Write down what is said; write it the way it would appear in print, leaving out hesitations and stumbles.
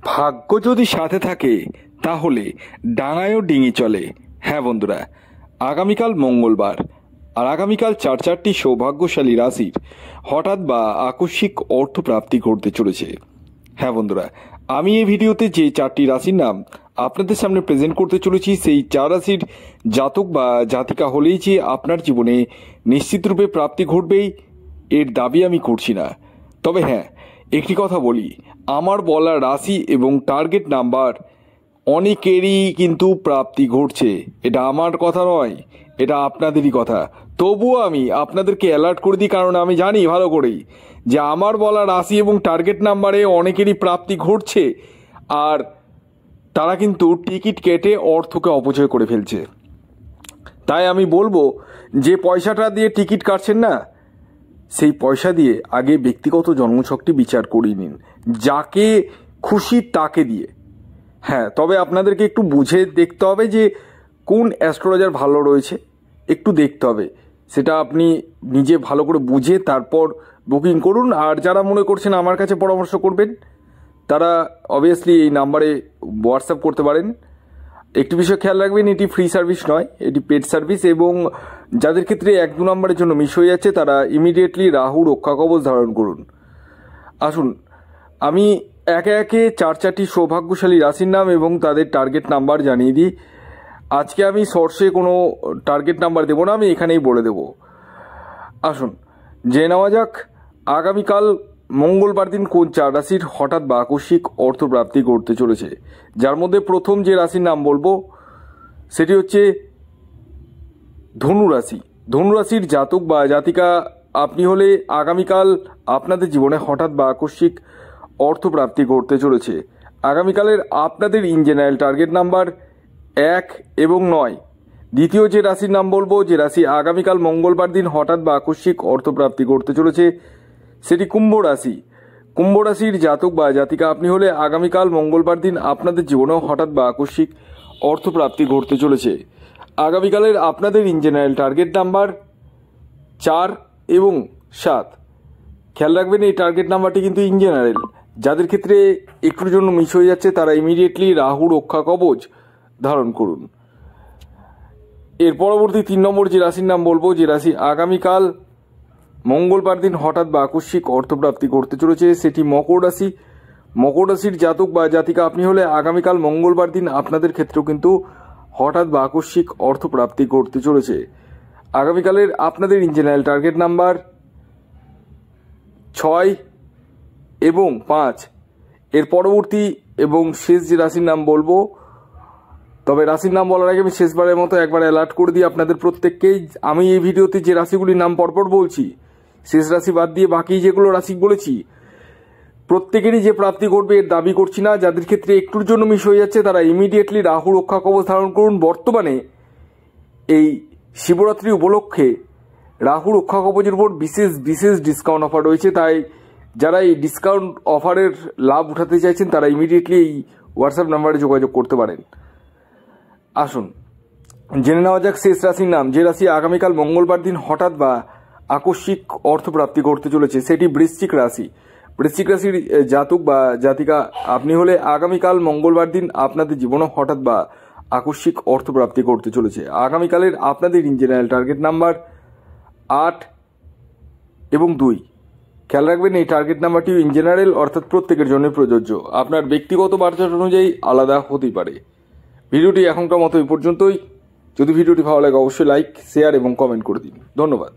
ভাগ্য যদি সাথে থাকে তাহলে ডাঙায়ও ডিঙি চলে। হ্যাঁ বন্ধুরা, আগামীকাল মঙ্গলবার, আর আগামীকাল চারটি সৌভাগ্যশালী রাশির হঠাৎ বা আকস্মিক অর্থপ্রাপ্তি ঘটতে চলেছে। হ্যাঁ বন্ধুরা, আমি এই ভিডিওতে যে 4টি রাশির নাম আপনাদের সামনে প্রেজেন্ট করতে চলেছি, সেই 4 রাশির জাতক বা জাতিকা হলেই যে আপনার জীবনে নিশ্চিতরূপে প্রাপ্তি ঘটবেই এর দাবি আমি করছি না। তবে হ্যাঁ, একটি কথা বলি, আমার বলা রাশি এবং টার্গেট নাম্বার অনেকেরই কিন্তু প্রাপ্তি ঘটছে। এটা আমার কথা নয়, এটা আপনাদেরই কথা। তবুও আমি আপনাদেরকে অ্যালার্ট করে দিই, কারণ আমি জানি ভালো করেই যে আমার বলা রাশি এবং টার্গেট নাম্বারে অনেকেরই প্রাপ্তি ঘটছে, আর তারা কিন্তু টিকিট কেটে অর্থকে অপচয় করে ফেলছে। তাই আমি বলবো যে পয়সাটা দিয়ে টিকিট কাটছেন না, সেই পয়সা দিয়ে আগে ব্যক্তিগত জন্মছকটি বিচার করিয়ে নিন, যাকে খুশি তাকে দিয়ে। হ্যাঁ, তবে আপনাদেরকে একটু বুঝে দেখতে হবে যে কোন অ্যাস্ট্রোলজার ভালো রয়েছে, একটু দেখতে হবে। সেটা আপনি নিজে ভালো করে বুঝে তারপর বুকিং করুন। আর যারা মনে করছেন আমার কাছে পরামর্শ করবেন, তারা অবভিয়াসলি এই নাম্বারে হোয়াটসঅ্যাপ করতে পারেন। একটি বিষয় খেয়াল রাখবেন, এটি ফ্রি সার্ভিস নয়, এটি পেড সার্ভিস। এবং যাদের ক্ষেত্রে 1-2 নম্বরের জন্য মিস হয়ে যাচ্ছে, তারা ইমিডিয়েটলি রাহু রক্ষা কবচ ধারণ করুন। আসুন, আমি একে একে 4টি সৌভাগ্যশালী রাশির নাম এবং তাদের টার্গেট নাম্বার জানিয়ে দিই। আজকে আমি শর্টসে কোনো টার্গেট নাম্বার দেবো না, আমি এখানেই বলে দেব। আসুন জেনে নেওয়া যাক আগামীকাল মঙ্গলবার দিন কোন 4 রাশির হঠাৎ বা আকস্মিক অর্থপ্রাপ্তি ঘটতে চলেছে। যার মধ্যে প্রথম যে রাশির নাম বলবো সেটি হচ্ছে ধনু রাশি। ধনু রাশির জাতক বা জাতিকা আপনি হলে আগামীকাল আপনাদের জীবনে হঠাৎ বা আকস্মিক অর্থপ্রাপ্তি ঘটতে চলেছে। আগামীকালের আপনাদের ইন জেনারেল টার্গেট নাম্বার 1 এবং 9। দ্বিতীয় যে রাশির নাম বলবো, যে রাশি আগামীকাল মঙ্গলবার দিন হঠাৎ বা আকস্মিক অর্থপ্রাপ্তি ঘটতে চলেছে, সেটি কুম্ভ রাশি। কুম্ভ রাশির জাতক বা জাতিকা আপনি হলে আগামীকাল মঙ্গলবার দিন আপনাদের জীবনেও হঠাৎ বা আকস্মিক অর্থপ্রাপ্তি ঘটতে চলেছে। আগামীকালের আপনাদের ইন জেনারেল টার্গেট নাম্বার 4 এবং 7। খেয়াল রাখবেন, এই টার্গেট নাম্বারটি কিন্তু ইন জেনারেল। যাদের ক্ষেত্রে একটুর জন্য মিস হয়ে যাচ্ছে, তারা ইমিডিয়েটলি রাহু রক্ষা কবচ ধারণ করুন। এর পরবর্তী 3 নম্বর যে রাশির নাম বলবো, যে রাশি আগামীকাল মঙ্গলবার দিন হঠাৎ বা আকস্মিক অর্থপ্রাপ্তি ঘটতে চলেছে, সেটি মকর রাশি। মকর রাশির জাতক বা জাতিকা আপনি হলে আগামীকাল মঙ্গলবার দিন আপনাদের ক্ষেত্রেও কিন্তু হঠাৎ বা আকস্মিক অর্থপ্রাপ্তি ঘটতে চলেছে। আগামীকালের আপনাদের ইন জেনারেল টার্গেট নাম্বার 6 এবং 5। এর পরবর্তী এবং শেষ যে রাশির নাম বলবো, তবে রাশির নাম বলার আগে আমি শেষবারের মতো একবার অ্যালার্ট করে দিই আপনাদের প্রত্যেককেই। আমি এই ভিডিওতে যে রাশিগুলির নাম পরপর বলছি, শেষ রাশি বাদ দিয়ে বাকি যেগুলো রাশি বলেছি, প্রত্যেকেরই যে প্রাপ্তি ঘটবে এর দাবি করছি না। যাদের ক্ষেত্রে একটুর জন্য মিস হয়ে যাচ্ছে, তারা ইমিডিয়েটলি রাহু রক্ষা কবচ ধারণ করুন। বর্তমানে এই শিবরাত্রি উপলক্ষে রাহু রক্ষা কবচের উপর বিশেষ ডিসকাউন্ট অফার রয়েছে। তাই যারা এই ডিসকাউন্ট অফারের লাভ উঠাতে চাইছেন, তারা ইমিডিয়েটলি এই হোয়াটসঅ্যাপ নাম্বারে যোগাযোগ করতে পারেন। আসুন জেনে নেওয়া যাক শেষ রাশির নাম, যে রাশি আগামীকাল মঙ্গলবার দিন হঠাৎ বা আকস্মিক অর্থপ্রাপ্তি ঘটতে চলেছে, সেটি বৃশ্চিক রাশি। বৃশ্চিক রাশির জাতক বা জাতিকা আপনি হলে আগামীকাল মঙ্গলবার দিন আপনাদের জীবনে হঠাৎ বা আকস্মিক অর্থপ্রাপ্তি ঘটতে চলেছে। আগামীকালের আপনাদের ইন জেনারেল টার্গেট নাম্বার 8 এবং 2। খেয়াল রাখবেন, এই টার্গেট নাম্বারটিও ইন জেনারেল, অর্থাৎ প্রত্যেকের জন্য প্রযোজ্য। আপনার ব্যক্তিগত বার্তা অনুযায়ী আলাদা হতেই পারে। ভিডিওটি এখনকার মতো এই পর্যন্তই। যদি ভিডিওটি ভালো লাগে অবশ্যই লাইক, শেয়ার এবং কমেন্ট করে দিন। ধন্যবাদ।